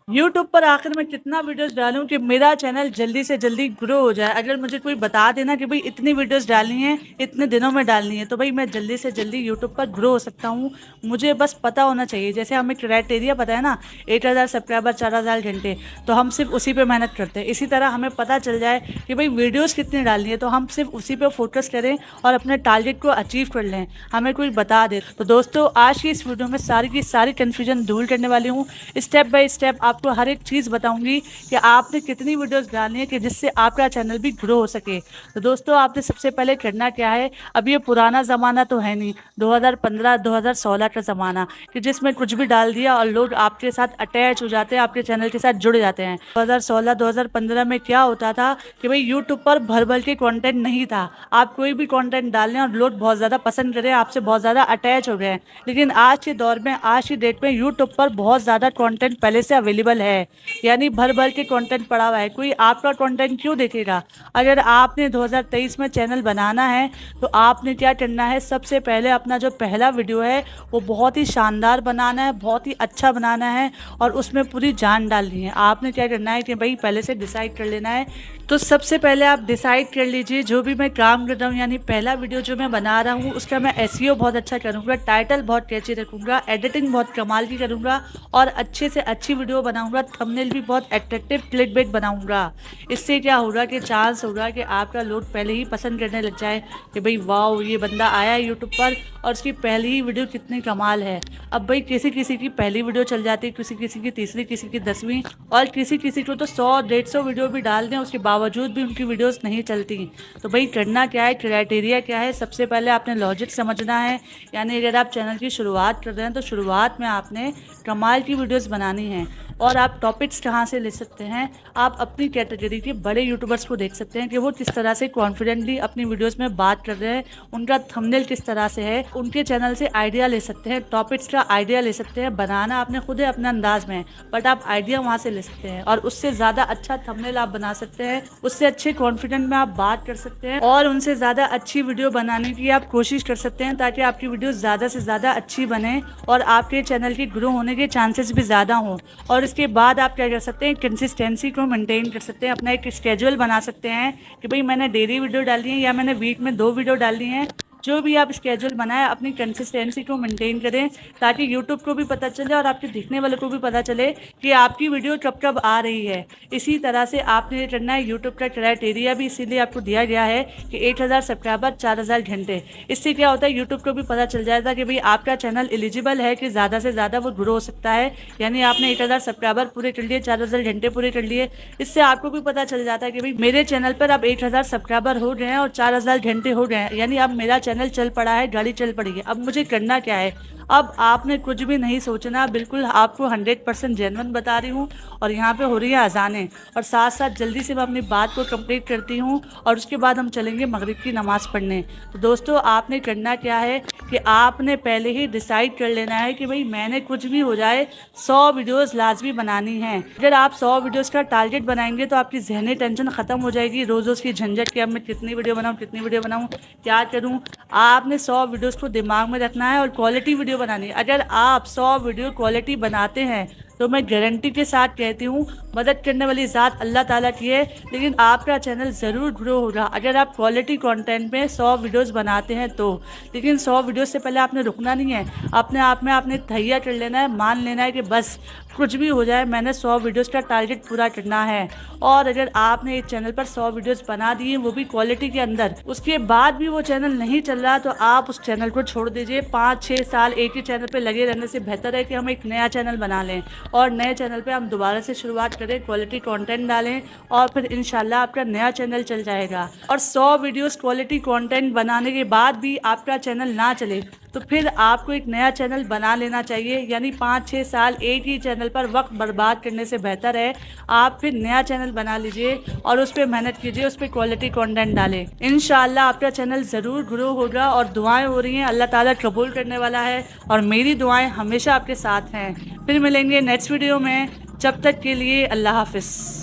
YouTube पर आखिर मैं कितना वीडियोस डालूं कि मेरा चैनल जल्दी से जल्दी ग्रो हो जाए। अगर मुझे कोई बता देना कि भाई इतनी वीडियोस डालनी है, इतने दिनों में डालनी है, तो भाई मैं जल्दी से जल्दी यूट्यूब पर ग्रो हो सकता हूँ। मुझे बस पता होना चाहिए। जैसे हमें क्राइटेरिया पता है ना, 8,000 सब्सक्राइबर, 4,000 घंटे, तो हम सिर्फ उसी पे मेहनत करते हैं। इसी तरह हमें पता चल जाए कि भाई वीडियोज़ कितनी डालनी है, तो हम सिर्फ उसी पर फोकस करें और अपने टारगेट को अचीव कर लें। हमें कोई बता दे तो दोस्तों, आज की इस वीडियो में सारी की सारी कन्फ्यूजन दूर करने वाली हूँ। स्टेप बाय स्टेप आपको हर एक चीज़ बताऊंगी कि आपने कितनी वीडियोस डालनी है कि जिससे आपका चैनल भी ग्रो हो सके। तो दोस्तों, आपने सबसे पहले करना क्या है, अब ये पुराना ज़माना तो है नहीं, 2015 2016 का ज़माना, कि जिसमें कुछ भी डाल दिया और लोग आपके साथ अटैच हो जाते हैं, आपके चैनल के साथ जुड़ जाते हैं। 2016 2015 में क्या होता था कि भाई यूट्यूब पर भर भर के कंटेंट नहीं था। आप कोई भी कंटेंट डाल लें और लोग बहुत ज़्यादा पसंद करें, आपसे बहुत ज़्यादा अटैच हो गए हैं। लेकिन आज के दौर में, आज की डेट में यूट्यूब पर बहुत ज़्यादा कंटेंट पहले से अवेलेबल है, यानी भर भर के कंटेंट पड़ा हुआ है। कोई आपका कंटेंट क्यों देखेगा? अगर आपने 2023 में चैनल बनाना है तो आपने क्या करना है, सबसे पहले अपना जो पहला वीडियो है वो बहुत ही शानदार बनाना है, बहुत ही अच्छा बनाना है और उसमें पूरी जान डालनी है। आपने क्या करना है कि भाई पहले से डिसाइड कर लेना है। तो सबसे पहले आप डिसाइड कर लीजिए, जो भी मैं काम कर रहा हूँ, यानी पहला वीडियो जो मैं बना रहा हूँ उसका मैं एसईओ बहुत अच्छा करूँगा, टाइटल बहुत कैची रखूँगा, एडिटिंग बहुत कमाल की करूँगा और अच्छे से अच्छी वीडियो बनाऊँगा, थंबनेल भी बहुत अट्रैक्टिव क्लिकबेट बनाऊँगा। इससे क्या होगा कि चांस होगा कि आपका लोग पहले ही पसंद करने लग जाए कि भाई वाओ, ये बंदा आया है यूट्यूब पर और उसकी पहली ही वीडियो कितनी कमाल है। अब भाई किसी किसी की पहली वीडियो चल जाती है, किसी किसी की तीसरी, किसी की 10वीं, और किसी किसी को तो 100 150 वीडियो भी डाल दें, उसके बावजूद भी उनकी वीडियोस नहीं चलती। तो भाई करना क्या है, क्राइटेरिया क्या है, सबसे पहले आपने लॉजिक समझना है। यानी अगर आप चैनल की शुरुआत कर रहे हैं तो शुरुआत में आपने कमाल की वीडियोस बनानी है। और आप टॉपिक्स कहाँ से ले सकते हैं, आप अपनी कैटेगरी के बड़े यूट्यूबर्स को देख सकते हैं कि वो किस तरह से कॉन्फिडेंटली अपनी वीडियोस में बात कर रहे हैं, उनका थंबनेल किस तरह से है, उनके चैनल से आइडिया ले सकते हैं, टॉपिक्स का आइडिया ले सकते हैं। बनाना आपने खुद है अपने अंदाज में, बट आप आइडिया वहाँ से ले सकते हैं और उससे ज़्यादा अच्छा थंबनेल आप बना सकते हैं, उससे अच्छे कॉन्फिडेंट में आप बात कर सकते हैं और उनसे ज़्यादा अच्छी वीडियो बनाने की आप कोशिश कर सकते हैं, ताकि आपकी वीडियो ज़्यादा से ज़्यादा अच्छी बने और आपके चैनल की ग्रो होने के चांसेस भी ज़्यादा हों। और इसके बाद आप क्या कर सकते हैं, कंसिस्टेंसी को मेंटेन कर सकते हैं, अपना एक स्केड्यूल बना सकते हैं कि भाई मैंने डेली वीडियो डाली है या मैंने वीक में 2 वीडियो डाली हैं। जो भी आप स्केड्यूल बनाएं, अपनी कंसिस्टेंसी को मेंटेन करें, ताकि यूट्यूब को भी पता चले और आपके देखने वालों को भी पता चले कि आपकी वीडियो कब कब आ रही है। इसी तरह से आपने ये करना है। यूट्यूब का क्राइटेरिया भी इसीलिए आपको दिया गया है कि 8,000 सब्सक्राइबर, 4,000 घंटे। इससे क्या होता है, यूट्यूब को भी पता चल जाएगा कि भाई आपका चैनल एलिजिबल है कि ज़्यादा से ज़्यादा वो ग्रो हो सकता है। यानी आपने 8,000 सब्सक्राइबर पूरे कर लिए, 4,000 घंटे पूरे कर लिए, इससे आपको भी पता चल जाता है कि भाई मेरे चैनल पर अब 8,000 सब्सक्राइबर हो गए हैं और 4,000 घंटे हो गए हैं, यानी अब मेरा चैनल चल पड़ा है, गाड़ी चल पड़ी है। अब मुझे करना क्या है, अब आपने कुछ भी नहीं सोचना, बिल्कुल आपको 100% जेन्युइन बता रही हूँ। और यहाँ पे हो रही है अजानें और साथ साथ जल्दी से मैं अपनी बात को कंप्लीट करती हूँ और उसके बाद हम चलेंगे मगरिब की नमाज़ पढ़ने। तो दोस्तों, आपने करना क्या है कि आपने पहले ही डिसाइड कर लेना है कि भाई मैंने कुछ भी हो जाए 100 वीडियोस लाजमी बनानी है। अगर आप 100 वीडियोस का टारगेट बनाएंगे तो आपकी ज़हनी टेंशन ख़त्म हो जाएगी, रोज़ रोज़ की झंझट कि अब मैं कितनी वीडियो बनाऊँ, कितनी वीडियो बनाऊँ, क्या करूँ। आपने 100 वीडियोस को दिमाग में रखना है और क्वालिटी वीडियो बनानी है। अगर आप 100 वीडियो क्वालिटी बनाते हैं तो मैं गारंटी के साथ कहती हूँ, मदद करने वाली ज़ात अल्लाह ताला की है, लेकिन आपका चैनल ज़रूर ग्रो होगा अगर आप क्वालिटी कंटेंट में 100 वीडियोस बनाते हैं तो। लेकिन 100 वीडियोस से पहले आपने रुकना नहीं है, अपने आप में आपने तैयार कर लेना है, मान लेना है कि बस कुछ भी हो जाए मैंने 100 वीडियोस का टारगेट पूरा करना है। और अगर आपने एक चैनल पर 100 वीडियोस बना दिए, वो भी क्वालिटी के अंदर, उसके बाद भी वो चैनल नहीं चल रहा तो आप उस चैनल को छोड़ दीजिए। 5-6 साल एक ही चैनल पर लगे रहने से बेहतर है कि हम एक नया चैनल बना लें और नए चैनल पे हम दोबारा से शुरुआत करें, क्वालिटी कंटेंट डालें और फिर इंशाल्लाह आपका नया चैनल चल जाएगा। और 100 वीडियोस क्वालिटी कंटेंट बनाने के बाद भी आपका चैनल ना चले तो फिर आपको एक नया चैनल बना लेना चाहिए। यानी 5-6 साल एक ही चैनल पर वक्त बर्बाद करने से बेहतर है आप फिर नया चैनल बना लीजिए और उस पर मेहनत कीजिए, उस पर क्वालिटी कंटेंट डालें। इंशाल्लाह आपका चैनल ज़रूर ग्रो होगा और दुआएं हो रही हैं, अल्लाह ताला कबूल करने वाला है और मेरी दुआएं हमेशा आपके साथ हैं। फिर मिलेंगे नेक्स्ट वीडियो में, जब तक के लिए अल्लाह हाफिज़।